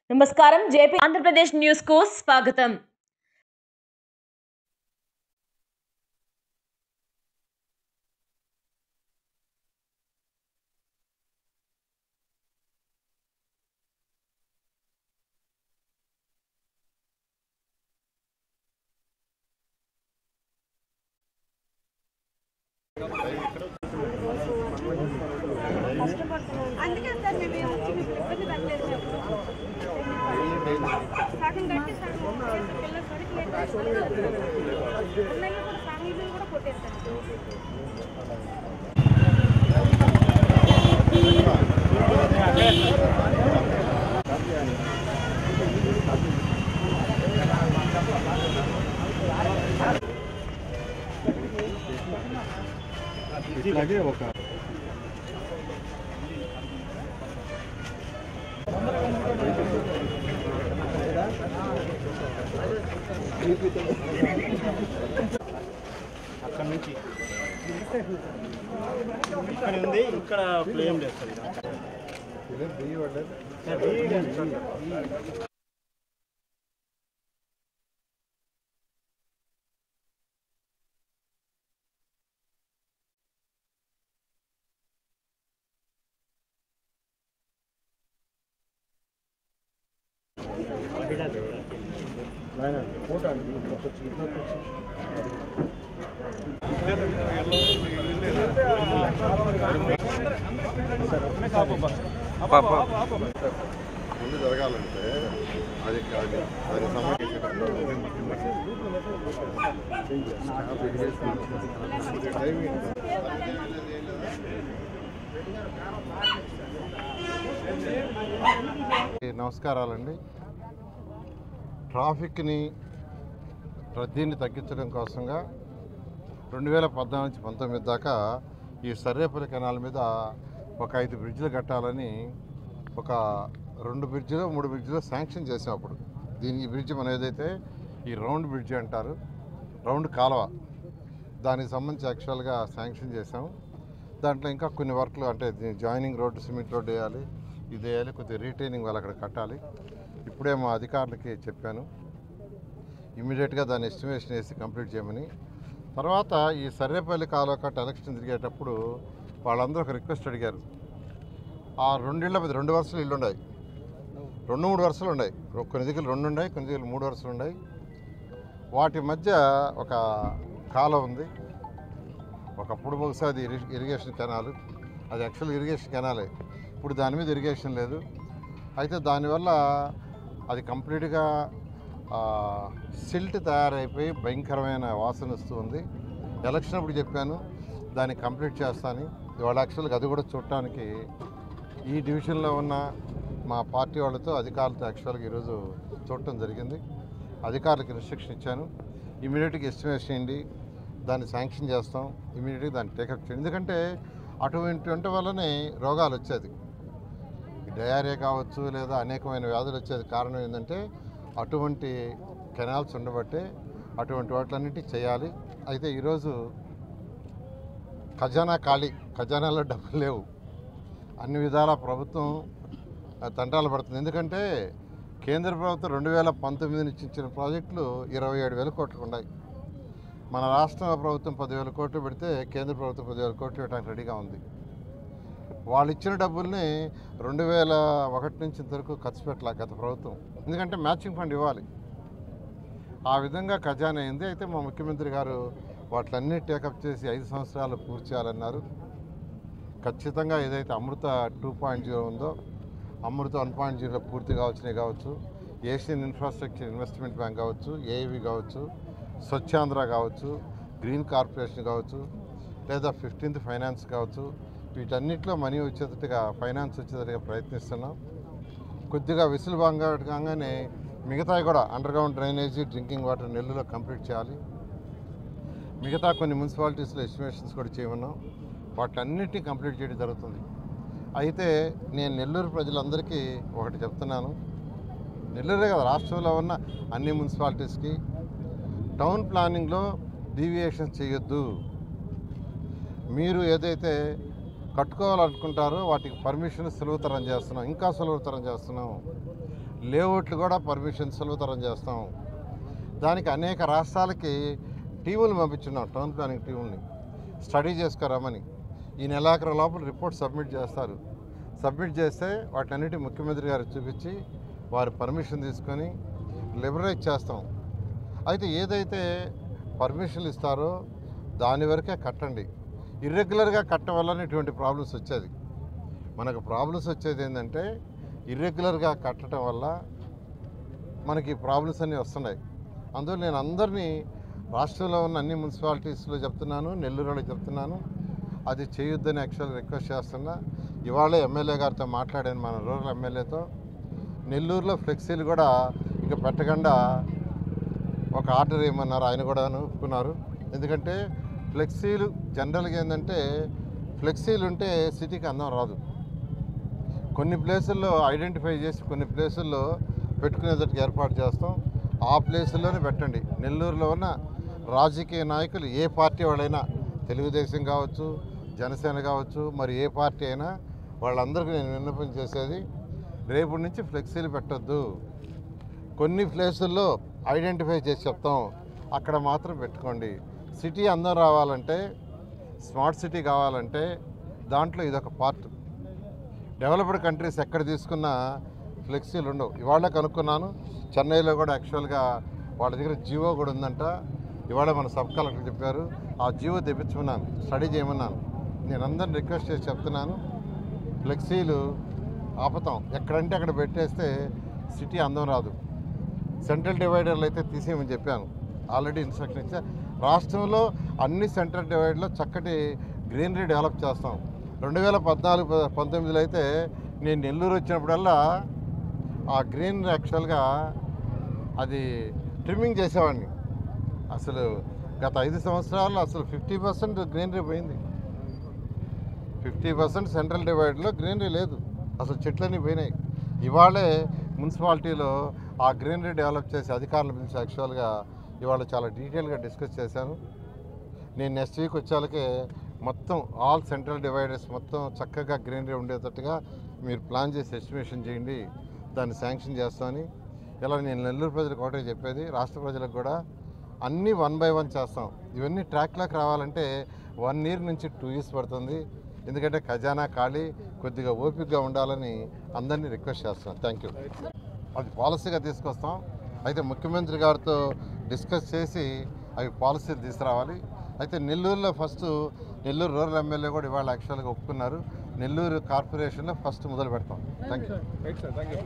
నమస్కారం JP Andhra Pradesh news కు స్వాగతం. అందుకే సార్ మేము వచ్చి మీకు ఇబ్బంది పెట్టలేదు. సగం కట్టి సగం పిల్లలు సరిగ్గా కూడా ఫ్యామిలీలు కూడా కొట్టేస్తారు. ఇట్లాగే ఒక అక్కడ నుంచి ఇక్కడ ఉంది, ఇక్కడ ఫ్లేమ్ లేదు సార్. ముందు జరగాలంటే అది దాని నమస్కారాలండి. ట్రాఫిక్ని రద్దీని తగ్గించడం కోసంగా 2014 నుంచి 19 దాకా ఈ సర్రేపల్లి కెనాల్ మీద ఒక 5 బ్రిడ్జిలు కట్టాలని ఒక 2 బ్రిడ్జిలో 3 బ్రిడ్జిలో శాంక్షన్ చేసాం. అప్పుడు ఈ బ్రిడ్జ్ మనం ఏదైతే ఈ రౌండ్ బ్రిడ్జ్ అంటారు, రౌండ్ కాలువ, దానికి సంబంధించి యాక్చువల్గా శాంక్షన్ చేసాం. దాంట్లో ఇంకా కొన్ని వర్క్లు అంటే జాయినింగ్ రోడ్డు, సిమెంట్ రోడ్డు వేయాలి, ఇది వేయాలి, కొద్దిగా రీటైనింగ్ వాళ్ళు అక్కడ కట్టాలి. ఇప్పుడే మా అధికారులకి చెప్పాను ఇమీడియట్గా దాన్ని ఎస్టిమేషన్ వేసి కంప్లీట్ చేయమని. తర్వాత ఈ సర్రేపల్లి కాలువ కట్ట ఎలక్షన్ తిరిగేటప్పుడు వాళ్ళందరూ ఒక రిక్వెస్ట్ అడిగారు. ఆ 2 ఇళ్ళ మీద 2 వరుసలు ఇల్లు ఉన్నాయి, 2-3 వరుసలు ఉన్నాయి, కొన్ని దగ్గర 2 ఉన్నాయి, కొన్ని దగ్గర 3 వరుసలు ఉన్నాయి. వాటి మధ్య ఒక కాలువ ఉంది. ఒకప్పుడు బహుశా అది ఇరిగేషన్ కెనాలు, అది యాక్చువల్ ఇరిగేషన్ కెనాలే. ఇప్పుడు దాని మీద ఇరిగేషన్ లేదు. అయితే దానివల్ల అది కంప్లీట్గా సిల్ట్ తయారైపోయి భయంకరమైన వాసన వస్తూ ఉంది. ఎలక్షన్ అప్పుడు చెప్పాను దాన్ని కంప్లీట్ చేస్తాను. ఇవాళ యాక్చువల్గా అది కూడా చూడటానికి ఈ డివిజన్లో ఉన్న మా పార్టీ వాళ్ళతో అధికారులతో యాక్చువల్గా ఈరోజు చూడటం జరిగింది. అధికారులకు ఇన్స్ట్రక్షన్ ఇచ్చాను, ఇమీడియట్గా ఎస్టిమేషన్ ఇవ్వండి, దాన్ని శాంక్షన్ చేస్తాం, ఇమీడియట్గా దాన్ని టేకప్ చేయండి. ఎందుకంటే అటువంటి వల్లనే రోగాలు వచ్చేది, డయారియా కావచ్చు లేదా అనేకమైన వ్యాధులు వచ్చేది. కారణం ఏంటంటే అటువంటి కెనాల్స్ ఉండబట్టే అటువంటి వాటిలన్నింటి చేయాలి. అయితే ఈరోజు ఖజానా ఖాళీ, ఖజానాలో డబ్బులు లేవు. అన్ని విధాల ప్రభుత్వం తంటాలు పడుతుంది. ఎందుకంటే కేంద్ర ప్రభుత్వం 2019 నుంచి ఇచ్చిన ప్రాజెక్టులు 27,000 కోట్లు ఉన్నాయి. మన రాష్ట్ర ప్రభుత్వం 10,000 కోట్లు పెడితే కేంద్ర ప్రభుత్వం 10,000 కోట్లు ఇవ్వడానికి రెడీగా ఉంది. వాళ్ళు ఇచ్చిన డబ్బుల్ని 2001 నుంచి ఇంతవరకు ఖర్చు పెట్టాలి గత ప్రభుత్వం, ఎందుకంటే మ్యాచింగ్ ఫండ్ ఇవ్వాలి. ఆ విధంగా ఖజానా అయింది. అయితే మా ముఖ్యమంత్రి గారు వాటిలన్నీ టేకప్ చేసి 5 సంవత్సరాలు పూర్తి చేయాలన్నారు. ఖచ్చితంగా ఏదైతే అమృత 2.0 ఉందో, అమృత 1.0 పూర్తి కావచ్చు, ఏషియన్ ఇన్ఫ్రాస్ట్రక్చర్ ఇన్వెస్ట్మెంట్ బ్యాంక్ కావచ్చు, ఏఐవి కావచ్చు, స్వచ్ఛాంధ్ర కావచ్చు, గ్రీన్ కార్పొరేషన్ కావచ్చు, లేదా 15th ఫైనాన్స్ కావచ్చు, వీటన్నిటిలో మనీ వచ్చేటట్టుగా, ఫైనాన్స్ వచ్చేటట్టుగా ప్రయత్నిస్తున్నాం. కొద్దిగా కాగానే మిగతాయి కూడా అండర్గ్రౌండ్ డ్రైనేజీ, డ్రింకింగ్ వాటర్ నెల్లూరులో కంప్లీట్ చేయాలి. మిగతా కొన్ని మున్సిపాలిటీస్లో ఎస్టిమేషన్స్ కూడా చేయమన్నాం. వాటన్నిటినీ కంప్లీట్ చేయడం జరుగుతుంది. అయితే నేను నెల్లూరు ప్రజలందరికీ ఒకటి చెప్తున్నాను, నెల్లూరే కదా రాష్ట్రంలో ఉన్న అన్ని మున్సిపాలిటీస్కి టౌన్ ప్లానింగ్లో డీవియేషన్స్ చేయొద్దు. మీరు ఏదైతే కట్టుకోవాలనుకుంటారో వాటికి పర్మిషన్ సులువుతరం చేస్తున్నాం, ఇంకా సులువుతరం చేస్తున్నాం. లేఅవుట్లు కూడా పర్మిషన్ సులభతరం చేస్తాం. దానికి అనేక రాష్ట్రాలకి టీములు పంపించున్నాం, టౌన్ ప్లానింగ్ టీముల్ని స్టడీ చేసుకురామని. ఈ నెలాఖరు లోపల రిపోర్ట్ సబ్మిట్ చేస్తారు. సబ్మిట్ చేస్తే వాటన్నిటి ముఖ్యమంత్రి గారికి చూపించి వారు పర్మిషన్ తీసుకొని లిబరలైజ్ చేస్తాం. అయితే ఏదైతే పర్మిషన్లు ఇస్తారో దాని వరకే కట్టండి. ఇర్రెగ్యులర్గా కట్టడం వల్ల ఇటువంటి ప్రాబ్లమ్స్ వచ్చేది. మనకు ప్రాబ్లమ్స్ వచ్చేది ఏంటంటే ఇర్రెగ్యులర్గా కట్టడం వల్ల మనకి ప్రాబ్లమ్స్ అన్నీ వస్తున్నాయి. అందువల్ల నేను అందరినీ రాష్ట్రంలో ఉన్న అన్ని మున్సిపాలిటీస్లో చెప్తున్నాను, నెల్లూరులో చెప్తున్నాను, అది చేయొద్దని యాక్చువల్గా రిక్వెస్ట్ చేస్తున్నా. ఇవాళే ఎమ్మెల్యే గారితో మాట్లాడాను, మన రూరల్ ఎమ్మెల్యేతో. నెల్లూరులో ఫ్లెక్సీలు కూడా ఇక పెట్టకుండా ఒక ఆర్డర్ వేయమన్నారు, ఆయన కూడా ఒప్పుకున్నారు. ఎందుకంటే ఫ్లెక్సీలు జనరల్గా ఏంటంటే ఫ్లెక్సీలు ఉంటే సిటీకి అందం రాదు. కొన్ని ప్లేసుల్లో ఐడెంటిఫై చేసి కొన్ని ప్లేసుల్లో పెట్టుకునేటట్టుగా ఏర్పాటు చేస్తాం. ఆ ప్లేసుల్లోనే పెట్టండి. నెల్లూరులో ఉన్న రాజకీయ నాయకులు ఏ పార్టీ వాళ్ళైనా, తెలుగుదేశం కావచ్చు, జనసేన కావచ్చు, మరి ఏ పార్టీ అయినా వాళ్ళందరికీ నేను విన్నపం చేసేది రేపు నుంచి ఫ్లెక్సీలు పెట్టొద్దు. కొన్ని ప్లేసుల్లో ఐడెంటిఫై చేసి చెప్తాం, అక్కడ మాత్రం పెట్టుకోండి. సిటీ అందం రావాలంటే, స్మార్ట్ సిటీ కావాలంటే దాంట్లో ఇదొక పార్ట్. డెవలప్డ్ కంట్రీస్ ఎక్కడ తీసుకున్నా ఫ్లెక్సీలు ఉండవు. ఇవాళ కనుక్కున్నాను, చెన్నైలో కూడా యాక్చువల్గా వాళ్ళ దగ్గర జియో కూడా ఉందంట. ఇవాళ మన సబ్ కలెక్టర్ చెప్పారు, ఆ జియో తెప్పించుకున్నాను, స్టడీ చేయమన్నాను. నేను అందరిని రిక్వెస్ట్ చేసి చెప్తున్నాను, ఫ్లెక్సీలు ఆపుతాం. ఎక్కడంటే అక్కడ పెట్టేస్తే సిటీ అందం రాదు. సెంట్రల్ డివైడర్లు అయితే తీసేయమని చెప్పాను, ఆల్రెడీ ఇన్స్ట్రక్షన్ ఇచ్చా. రాష్ట్రంలో అన్ని సెంట్రల్ డివైడర్లో చక్కటి గ్రీనరీ డెవలప్ చేస్తాం. 2014-19లో అయితే నేను నెల్లూరు వచ్చినప్పుడల్లా ఆ గ్రీనరీ యాక్చువల్గా అది ట్రిమ్మింగ్ చేసేవాడిని. అసలు గత 5 సంవత్సరాల్లో అసలు 50% గ్రీనరీ పోయింది. 50% సెంట్రల్ డివైడ్లో గ్రీనరీ లేదు, అసలు చెట్లన్నీ పోయినాయి. ఇవాళే మున్సిపాలిటీలో ఆ గ్రీనరీ డెవలప్ చేసి అధికారులు పిలిచి యాక్చువల్గా ఇవాళ చాలా డీటెయిల్గా డిస్కస్ చేశాను. నేను నెక్స్ట్ వీక్ వచ్చేళ్ళకే మొత్తం ఆల్ సెంట్రల్ డివైడర్స్ మొత్తం చక్కగా గ్రీనరీ ఉండేటట్టుగా మీరు ప్లాన్ చేసి ఎస్టిమేషన్ చేయండి, దాన్ని శాంక్షన్ చేస్తామని. ఇలా నేను నెల్లూరు ప్రజలకు ఒకటే చెప్పేది, రాష్ట్ర ప్రజలకు కూడా అన్నీ 1 by 1 చేస్తాం. ఇవన్నీ ట్రాక్లోకి రావాలంటే 1 year నుంచి 2 years పడుతుంది. ఎందుకంటే ఖజానా ఖాళీ, కొద్దిగా ఓపికగా ఉండాలని అందరినీ రిక్వెస్ట్ చేస్తున్నాను. Thank you. అది పాలసీగా తీసుకొస్తాం. అయితే ముఖ్యమంత్రి గారితో డిస్కస్ చేసి అవి పాలసీలు తీసుకురావాలి. అయితే నెల్లూరులో ఫస్ట్ నెల్లూరు రూరల్ ఎమ్మెల్యే కూడా ఇవాళ యాక్చువల్గా ఒప్పుకున్నారు. నెల్లూరు కార్పొరేషన్లో ఫస్ట్ మొదలు పెడతాం. Thank you.